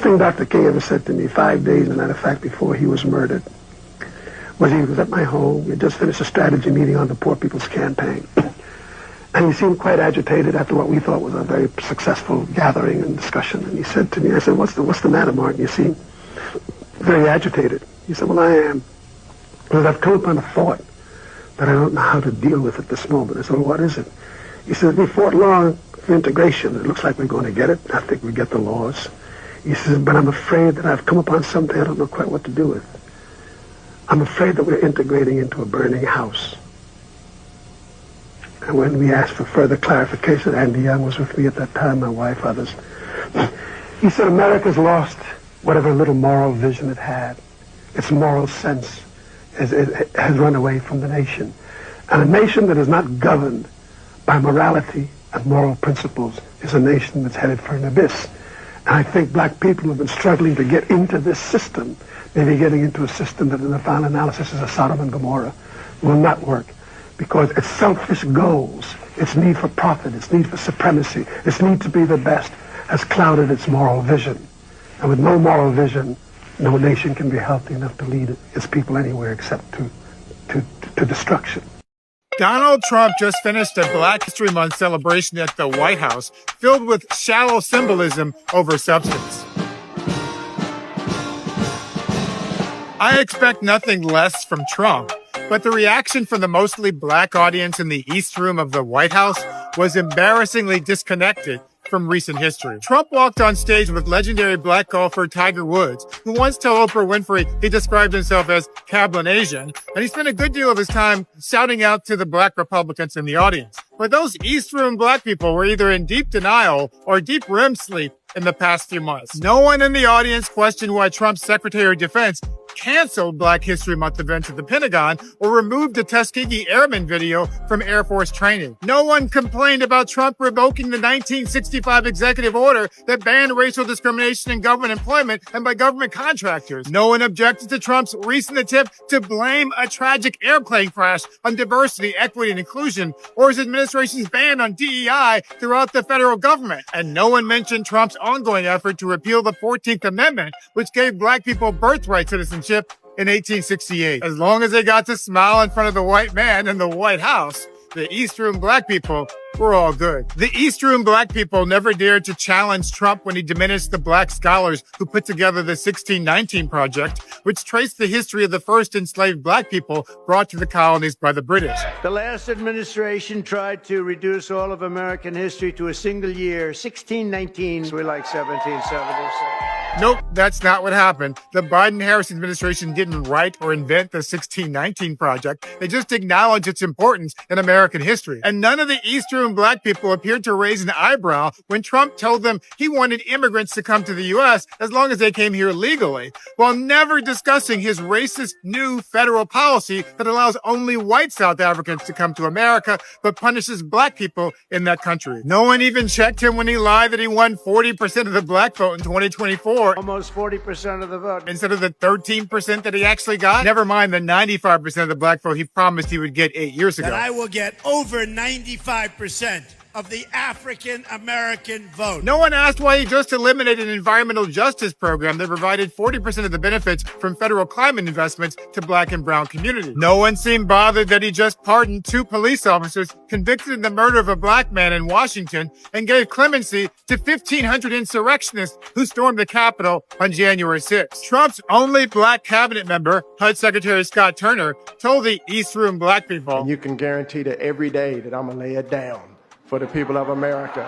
first thing Dr. King ever said to me 5 days, as a matter of fact, before he was murdered, was he was at my home. We had just finished a strategy meeting on the Poor People's Campaign. And he seemed quite agitated after what we thought was a very successful gathering and discussion. And he said to me, I said, what's the matter, Martin? You seem very agitated. He said, well, I am. Because I've come upon a thought that I don't know how to deal with at this moment. I said, well, what is it? He said, we fought long for integration. It looks like we're going to get it. I think we get the laws. He says, but I'm afraid that I've come upon something I don't know quite what to do with. I'm afraid that we're integrating into a burning house. And when we asked for further clarification, Andy Young was with me at that time, my wife, others. He said, America's lost whatever little moral vision it had. Its moral sense has run away from the nation. And a nation that is not governed by morality and moral principles is a nation that's headed for an abyss. And I think black people have been struggling to get into this system, maybe getting into a system that in the final analysis is a Sodom and Gomorrah, will not work. Because its selfish goals, its need for profit, its need for supremacy, its need to be the best, has clouded its moral vision. And with no moral vision, no nation can be healthy enough to lead its people anywhere except to destruction. Donald Trump just finished a Black History Month celebration at the White House filled with shallow symbolism over substance. I expect nothing less from Trump, but the reaction from the mostly black audience in the East Room of the White House was embarrassingly disconnected from recent history. Trump walked on stage with legendary black golfer Tiger Woods, who once told Oprah Winfrey he described himself as Cablinasian, and he spent a good deal of his time shouting out to the black Republicans in the audience. But those East Room black people were either in deep denial or deep REM sleep in the past few months. No one in the audience questioned why Trump's Secretary of Defense canceled Black History Month events at the Pentagon or removed the Tuskegee Airmen video from Air Force training. No one complained about Trump revoking the 1965 executive order that banned racial discrimination in government employment and by government contractors. No one objected to Trump's recent attempt to blame a tragic airplane crash on diversity, equity, and inclusion, or his administration's ban on DEI throughout the federal government. And no one mentioned Trump's ongoing effort to repeal the 14th Amendment, which gave black people birthright citizenship in 1868. As long as they got to smile in front of the white man in the White House, the East Room black people were all good. The East Room black people never dared to challenge Trump when he diminished the black scholars who put together the 1619 Project, which traced the history of the first enslaved black people brought to the colonies by the British. The last administration tried to reduce all of American history to a single year, 1619. We like 1776. Nope, that's not what happened. The Biden-Harris administration didn't write or invent the 1619 Project. They just acknowledged its importance in American history. And none of the East Room black people appeared to raise an eyebrow when Trump told them he wanted immigrants to come to the U.S. as long as they came here legally, while never discussing his racist new federal policy that allows only white South Africans to come to America, but punishes black people in that country. No one even checked him when he lied that he won 40% of the black vote in 2024. Almost 40% of the vote. Instead of the 13% that he actually got. Never mind the 95% of the black vote he promised he would get 8 years ago. That I will get over 95% of the African American vote. No one asked why he just eliminated an environmental justice program that provided 40% of the benefits from federal climate investments to black and brown communities. No one seemed bothered that he just pardoned 2 police officers convicted in the murder of a black man in Washington and gave clemency to 1,500 insurrectionists who stormed the Capitol on January 6th. Trump's only black cabinet member, HUD Secretary Scott Turner, told the East Room black people, and you can guarantee that every day that I'm going to lay it down for the people of America.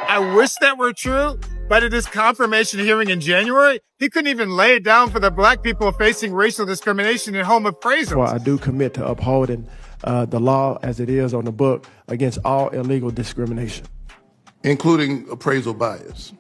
I wish that were true, but at his confirmation hearing in January, he couldn't even lay it down for the black people facing racial discrimination and home appraisals. Well, I do commit to upholding the law as it is on the book against all illegal discrimination, including appraisal bias.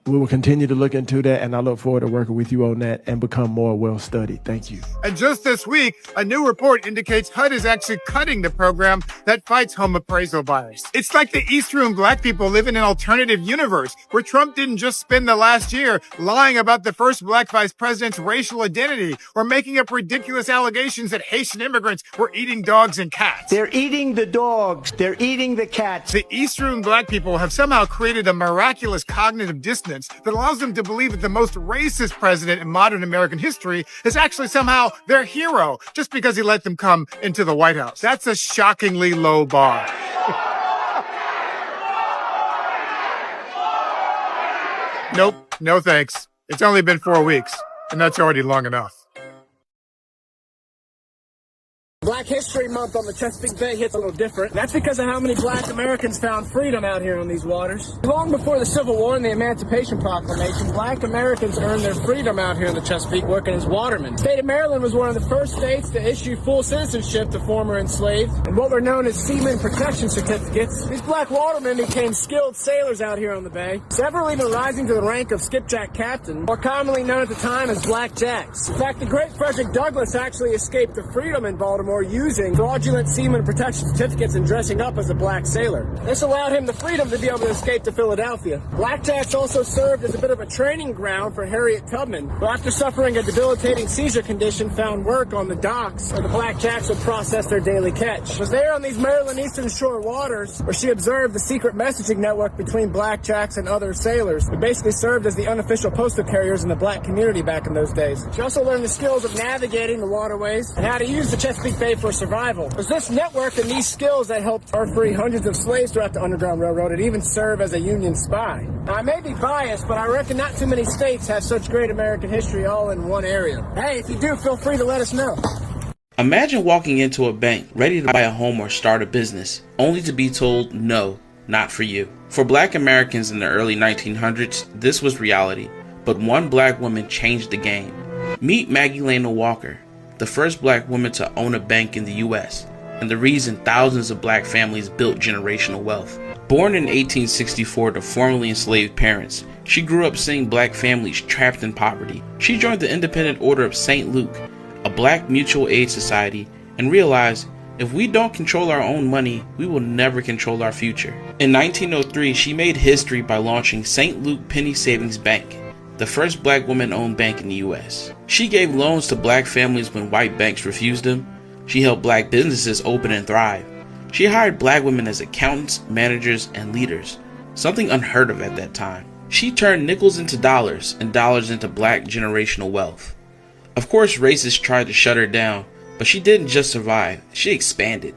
We will continue to look into that, and I look forward to working with you on that and become more well-studied. Thank you. And just this week, a new report indicates HUD is actually cutting the program that fights home appraisal bias. It's like the East Room black people live in an alternative universe where Trump didn't just spend the last year lying about the first black vice president's racial identity or making up ridiculous allegations that Haitian immigrants were eating dogs and cats. They're eating the dogs. They're eating the cats. The East Room black people have somehow created a miraculous cognitive dissonance that allows them to believe that the most racist president in modern American history is actually somehow their hero just because he let them come into the White House. That's a shockingly low bar. Nope, no thanks. It's only been 4 weeks, and that's already long enough. Black History Month on the Chesapeake Bay hits a little different. That's because of how many black Americans found freedom out here on these waters. Long before the Civil War and the Emancipation Proclamation, black Americans earned their freedom out here in the Chesapeake working as watermen. The state of Maryland was one of the first states to issue full citizenship to former enslaved and what were known as seaman protection certificates. These black watermen became skilled sailors out here on the bay, several even rising to the rank of skipjack captain, more commonly known at the time as blackjacks. In fact, the great Frederick Douglass actually escaped to freedom in Baltimore using fraudulent seaman protection certificates and dressing up as a black sailor. This allowed him the freedom to be able to escape to Philadelphia. Blackjacks also served as a bit of a training ground for Harriet Tubman, who after suffering a debilitating seizure condition found work on the docks where the blackjacks would process their daily catch. It was there on these Maryland Eastern Shore waters where she observed the secret messaging network between blackjacks and other sailors, who basically served as the unofficial postal carriers in the black community back in those days. She also learned the skills of navigating the waterways and how to use the Chesapeake Bay for survival. It was this network and these skills that helped her free hundreds of slaves throughout the Underground Railroad and even serve as a Union spy. Now, I may be biased, but I reckon not too many states have such great American history all in one area. Hey, if you do, feel free to let us know. Imagine walking into a bank ready to buy a home or start a business, only to be told, no, not for you. For black Americans in the early 1900s, this was reality, but one black woman changed the game. Meet Maggie Lena Walker, the first black woman to own a bank in the U.S., and the reason thousands of black families built generational wealth. Born in 1864 to formerly enslaved parents, she grew up seeing black families trapped in poverty. She joined the Independent Order of St. Luke, a black mutual aid society, and realized if we don't control our own money, we will never control our future. In 1903, she made history by launching St. Luke Penny Savings Bank, the first black woman-owned bank in the U.S. She gave loans to black families when white banks refused them. She helped black businesses open and thrive. She hired black women as accountants, managers, and leaders, something unheard of at that time. She turned nickels into dollars and dollars into black generational wealth. Of course, racists tried to shut her down, but she didn't just survive, she expanded.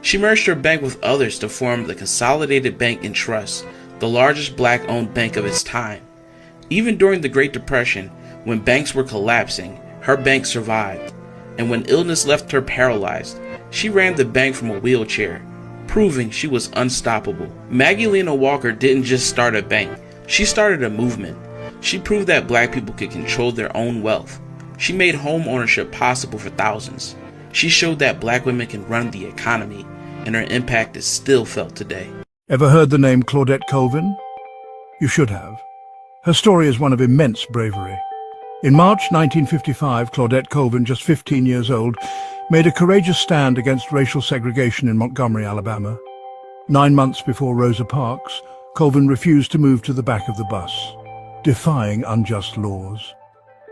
She merged her bank with others to form the Consolidated Bank and Trust, the largest black-owned bank of its time. Even during the Great Depression, when banks were collapsing, her bank survived. And when illness left her paralyzed, she ran the bank from a wheelchair, proving she was unstoppable. Maggie Lena Walker didn't just start a bank, she started a movement. She proved that black people could control their own wealth. She made home ownership possible for thousands. She showed that black women can run the economy, and her impact is still felt today. Ever heard the name Claudette Colvin? You should have. Her story is one of immense bravery. In March 1955, Claudette Colvin, just 15 years old, made a courageous stand against racial segregation in Montgomery, Alabama. 9 months before Rosa Parks, Colvin refused to move to the back of the bus, defying unjust laws.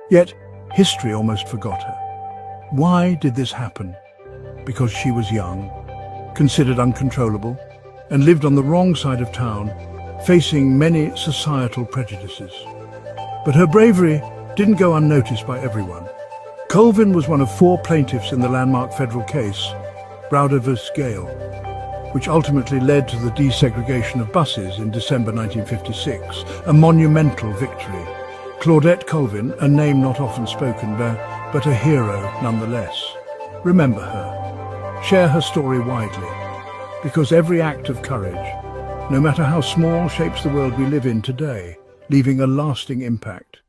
Yet, history almost forgot her. Why did this happen? Because she was young, considered uncontrollable, and lived on the wrong side of town, facing many societal prejudices. But her bravery didn't go unnoticed by everyone. Colvin was one of 4 plaintiffs in the landmark federal case, Browder v. Gale, which ultimately led to the desegregation of buses in December 1956, a monumental victory. Claudette Colvin, a name not often spoken, but a hero nonetheless. Remember her. Share her story widely, because every act of courage, no matter how small, shapes the world we live in today, leaving a lasting impact.